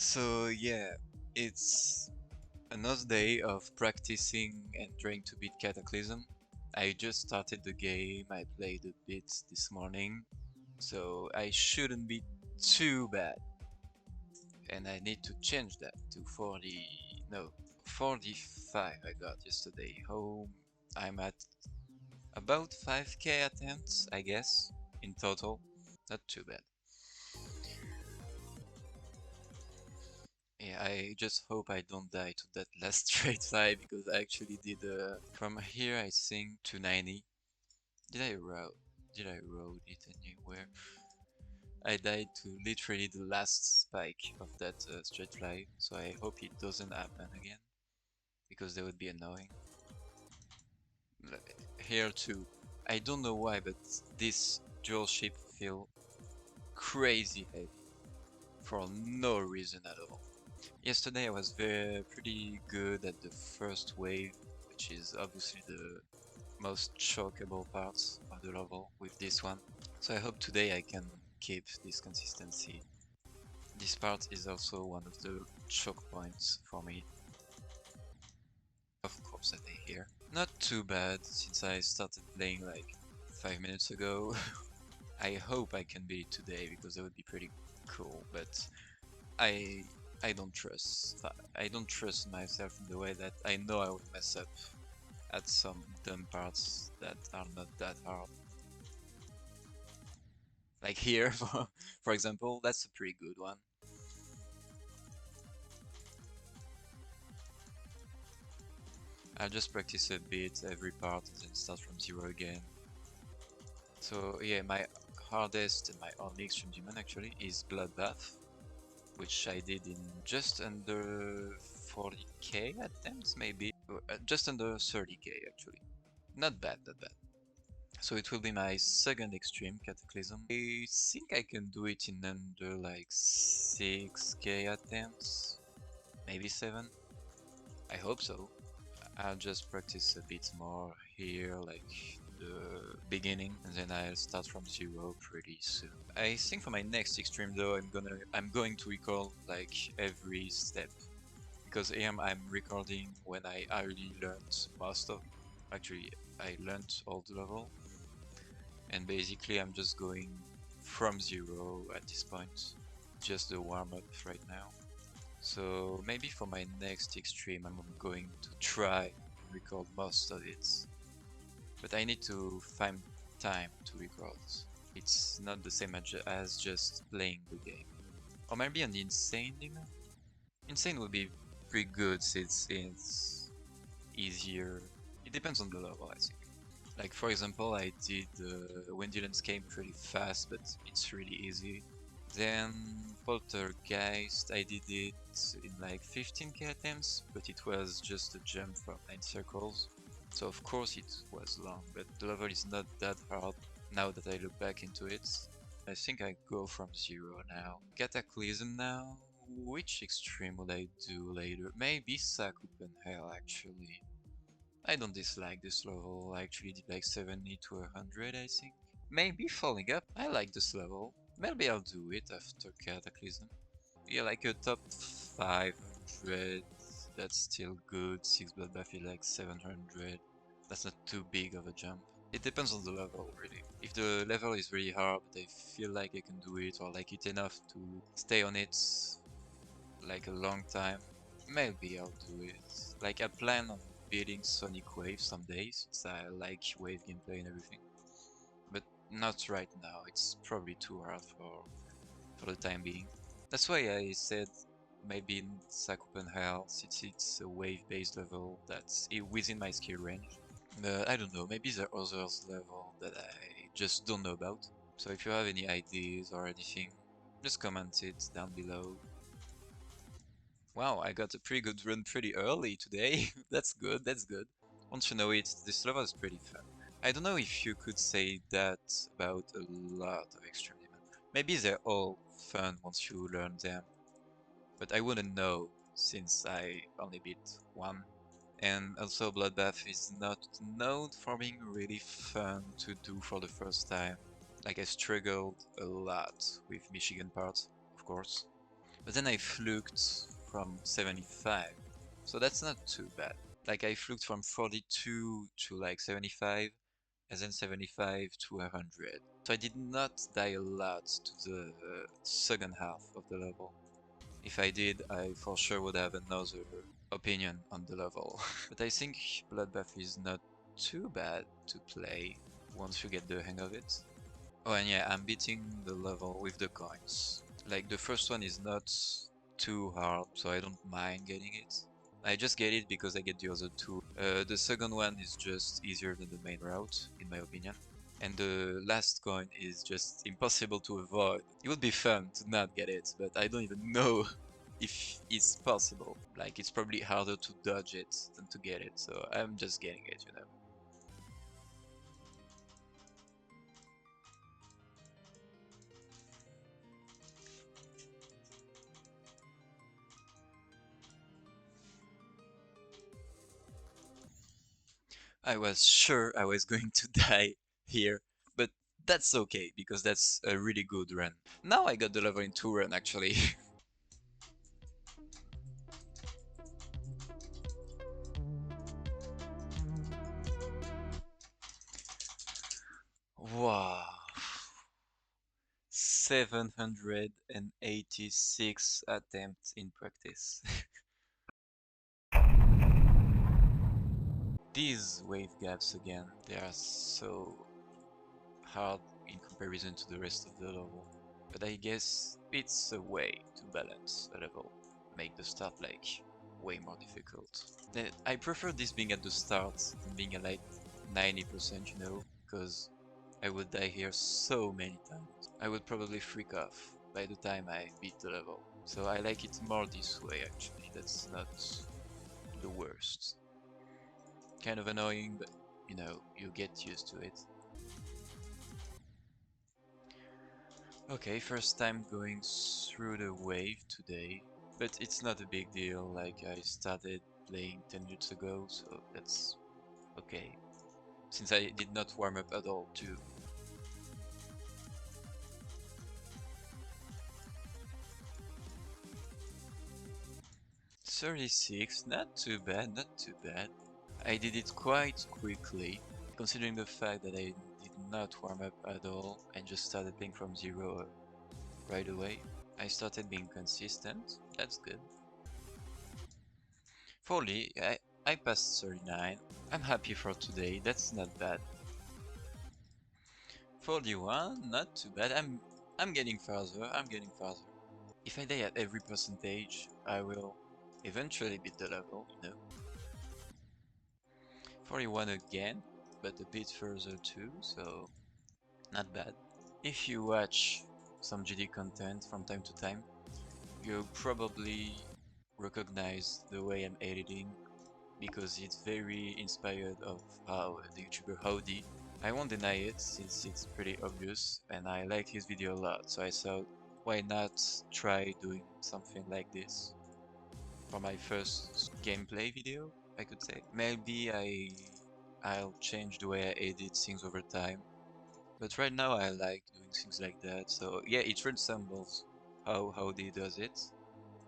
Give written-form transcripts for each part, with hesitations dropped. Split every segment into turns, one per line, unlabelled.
So yeah, it's another day of practicing and trying to beat Cataclysm. I just started the game, I played a bit this morning, so I shouldn't be too bad. And I need to change that to 40, no, 45 I got yesterday. Home, I'm at about 5k attempts, I guess, in total. Not too bad. Yeah, I just hope I don't die to that last straight fly because I actually did from here I think to 90. Did I route? Did I route it anywhere? I died to literally the last spike of that straight fly, so I hope it doesn't happen again because that would be annoying. Here too, I don't know why, but this dual ship feel crazy heavy for no reason at all. Yesterday I was pretty good at the first wave, which is obviously the most chokeable parts of the level with this one. So I hope today I can keep this consistency. This part is also one of the choke points for me. Of course I lay here. Not too bad since I started playing like 5 minutes ago. I hope I can beat it today because that would be pretty cool, but I I don't trust myself in the way that I know I will mess up at some dumb parts that are not that hard. Like here, for example, that's a pretty good one. I'll just practice a bit every part and then start from zero again. So yeah, my hardest and my only extreme demon actually is Bloodbath, which I did in just under 40k attempts maybe, just under 30k actually. Not bad, not bad. So it will be my second extreme Cataclysm. I think I can do it in under like 6k attempts, maybe 7. I hope so. I'll just practice a bit more here, like the beginning, and then I'll start from zero pretty soon. I think for my next extreme though, I'm going to record like every step, because here I'm recording when I already learned most of. Actually, I learned all the level, and basically I'm just going from zero at this point, just the warm-up right now. So maybe for my next extreme I'm going to try and record most of it, but I need to find time to record. It's not the same as just playing the game. Or maybe an insane demon? Insane would be pretty good since it's easier. It depends on the level, I think. Like for example, I did Windy Landscape pretty fast, but it's really easy. Then Poltergeist, I did it in like 15k attempts, but it was just a jump from 9 circles. So of course it was long, but the level is not that hard now that I look back into it. I think I go from zero now. Cataclysm now? Which extreme would I do later? Maybe Sakupen Hell actually. I don't dislike this level, I actually did like 70 to 100 I think. Maybe Falling Up, I like this level. Maybe I'll do it after Cataclysm. Yeah, like a top 500, that's still good. 6 Bloodbath is like 700. That's not too big of a jump. It depends on the level, really. If the level is really hard, but I feel like I can do it or like it enough to stay on it like a long time, maybe I'll do it. Like I plan on beating Sonic Wave some days, since I like wave gameplay and everything. But not right now, it's probably too hard for the time being. That's why I said maybe in Sakupen Hell, since it's a wave-based level that's within my skill range. But I don't know, maybe there are others level that I just don't know about. So if you have any ideas or anything, just comment it down below. Wow, I got a pretty good run pretty early today. That's good, that's good. Once you know it, this level is pretty fun. I don't know if you could say that about a lot of Extreme Demon. Maybe they're all fun once you learn them, but I wouldn't know since I only beat one. And also Bloodbath is not known for being really fun to do for the first time. Like I struggled a lot with Michigan part, of course. But then I fluked from 75, so that's not too bad. Like I fluked from 42 to like 75, and then 75 to 100. So I did not die a lot to the second half of the level. If I did, I for sure would have another opinion on the level. But I think Bloodbath is not too bad to play once you get the hang of it. Oh, and yeah, I'm beating the level with the coins. Like the first one is not too hard, so I don't mind getting it. I just get it because I get the other two. The second one is just easier than the main route, in my opinion. And the last coin is just impossible to avoid. It would be fun to not get it, but I don't even know if it's possible. Like, it's probably harder to dodge it than to get it, so I'm just getting it, you know. I was sure I was going to die here, but that's okay, because that's a really good run. Now I got the level in 2 run, actually. Wow. 786 attempts in practice. These wave gaps again, they are so hard in comparison to the rest of the level. But I guess it's a way to balance a level, make the start like way more difficult. I prefer this being at the start than being at like 90%, you know, because I would die here so many times. I would probably freak off by the time I beat the level. So I like it more this way actually, that's not the worst. Kind of annoying, but you know, you get used to it. Okay, first time going through the wave today, but it's not a big deal, like I started playing 10 minutes ago, so that's okay. Since I did not warm up at all too. 36, not too bad, not too bad. I did it quite quickly, considering the fact that I did not warm up at all and just started playing from zero right away. I started being consistent, that's good. 40, I passed 39. I'm happy for today, that's not bad. 41, not too bad. I'm getting farther, I'm getting farther. If I die at every percentage, I will eventually beat the level, you know. 41 again, but a bit further too, so not bad. If you watch some GD content from time to time, you'll probably recognize the way I'm editing because it's very inspired of how the YouTuber Howdy. I won't deny it since it's pretty obvious and I like his video a lot, so I thought why not try doing something like this for my first gameplay video, I could say. Maybe I'll change the way I edit things over time, but right now I like doing things like that, so yeah, it resembles how Howdy does it.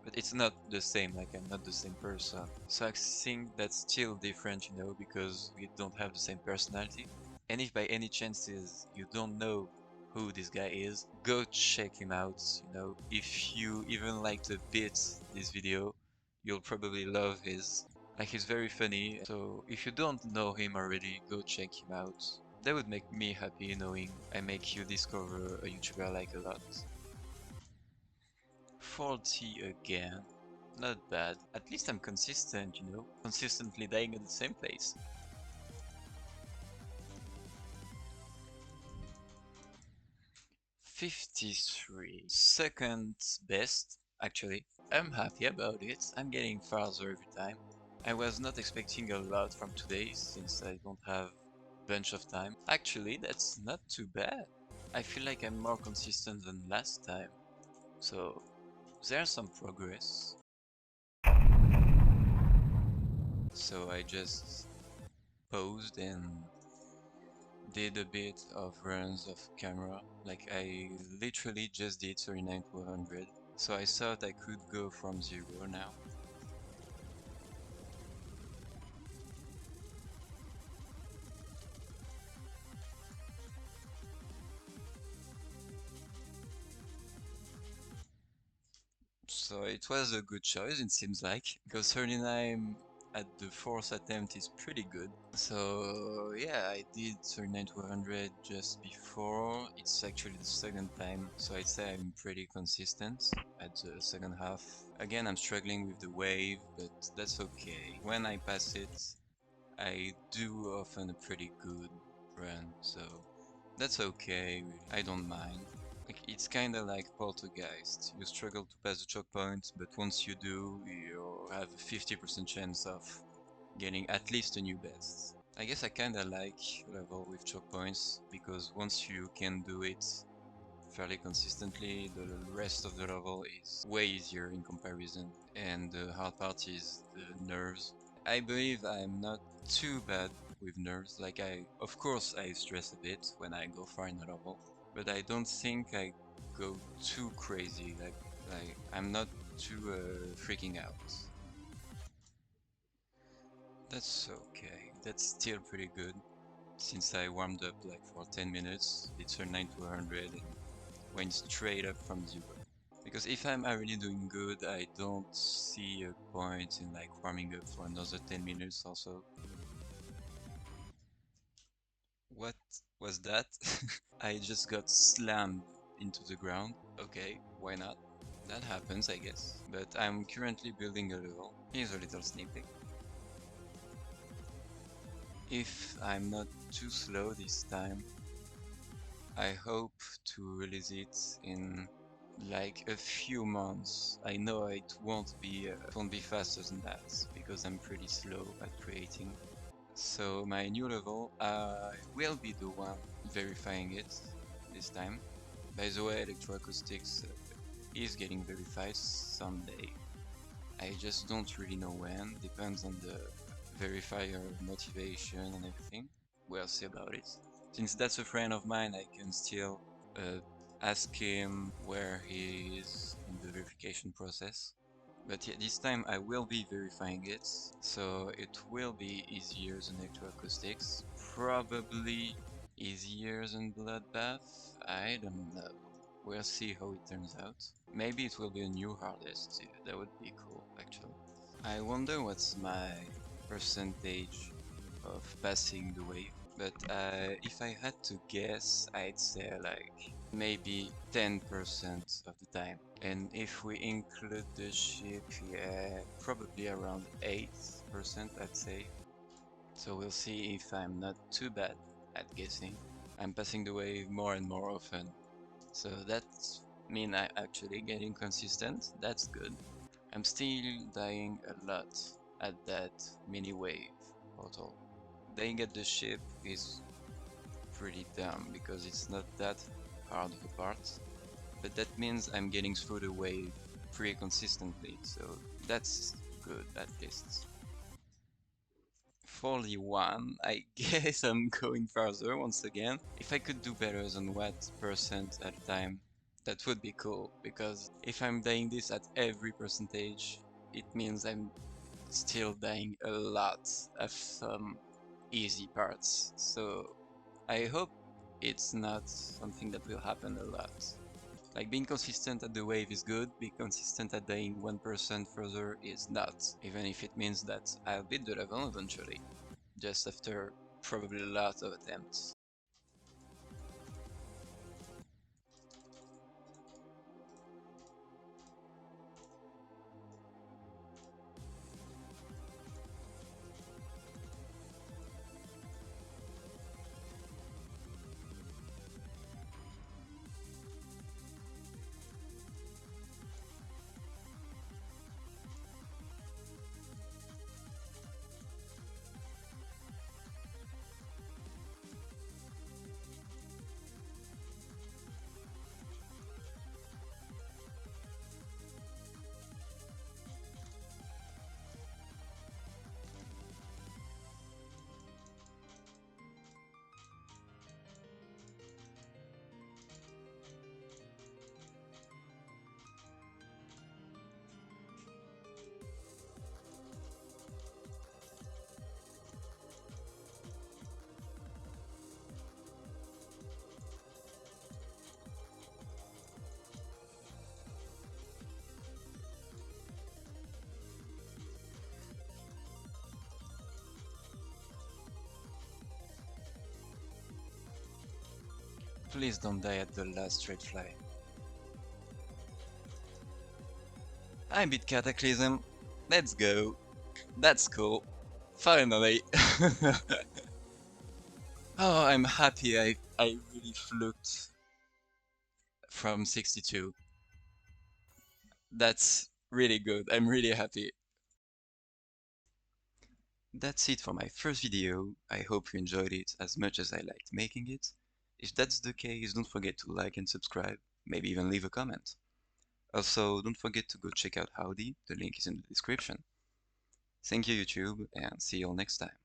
But it's not the same, like I'm not the same person. So I think that's still different, you know, because we don't have the same personality. And if by any chances you don't know who this guy is, go check him out, you know. If you even liked a bit this video, you'll probably love his. Like he's very funny, so if you don't know him already, go check him out. That would make me happy knowing I make you discover a YouTuber I like a lot. 40 again. Not bad. At least I'm consistent, you know? Consistently dying at the same place. 53. Second best, actually. I'm happy about it. I'm getting farther every time. I was not expecting a lot from today, since I don't have a bunch of time. Actually, that's not too bad. I feel like I'm more consistent than last time. So, there's some progress. So I just paused and did a bit of runs of camera. Like I literally just did 39 to 100 So I thought I could go from 0 now. So it was a good choice, it seems like, because 39 at the fourth attempt is pretty good. So yeah, I did 39 to 100 just before. It's actually the second time, so I'd say I'm pretty consistent at the second half. Again, I'm struggling with the wave, but that's okay. When I pass it, I do often a pretty good run, so that's okay, really. I don't mind. Like, it's kinda like Poltergeist. You struggle to pass the choke point, but once you do, you have a 50% chance of getting at least a new best. I guess I kinda like level with choke points, because once you can do it fairly consistently, the rest of the level is way easier in comparison, and the hard part is the nerves. I believe I'm not too bad with nerves, like of course I stress a bit when I go far in a level, but I don't think I go too crazy, like I'm not too freaking out. That's okay, that's still pretty good, since I warmed up like for 10 minutes, it turned 9 to 100 and went straight up from 0. Because if I'm already doing good, I don't see a point in like warming up for another 10 minutes or so. What was that? I just got slammed into the ground. Okay, why not? That happens, I guess. But I'm currently building a level. Here's a little sneak peek. If I'm not too slow this time, I hope to release it in like a few months. I know it won't be faster than that because I'm pretty slow at creating. So my new level, I will be the one verifying it this time. By the way, electroacoustics is getting verified someday. I just don't really know when, depends on the verifier motivation and everything. We'll see about it. Since that's a friend of mine, I can still uh, ask him where he is in the verification process. But yeah, this time I will be verifying it, so it will be easier than electroacoustics. Probably easier than Bloodbath, I don't know. We'll see how it turns out. Maybe it will be a new hardest too, that would be cool actually. I wonder what's my percentage of passing the wave, but if I had to guess, I'd say like maybe 10% of the time. And if we include the ship, yeah, probably around 8%, I'd say. So we'll see if I'm not too bad at guessing. I'm passing the wave more and more often, so that's mean I actually getting consistent. That's good. I'm still dying a lot at that mini wave portal. Dying at the ship is pretty dumb because it's not that hard of a part, but that means I'm getting through the wave pretty consistently, so that's good at least. 41, I guess I'm going further once again. If I could do better than what percent at a time, that would be cool, because if I'm dying this at every percentage, it means I'm still dying a lot of some easy parts, so I hope it's not something that will happen a lot. Like, being consistent at the wave is good, being consistent at dying 1% further is not, even if it means that I'll beat the level eventually, just after probably a lot of attempts. Please don't die at the last straight fly. I beat Cataclysm. Let's go. That's cool. Finally. Oh, I'm happy I really fluked from 62. That's really good. I'm really happy. That's it for my first video. I hope you enjoyed it as much as I liked making it. If that's the case, don't forget to like and subscribe, maybe even leave a comment. Also, don't forget to go check out Howdy, the link is in the description. Thank you YouTube, and see you all next time.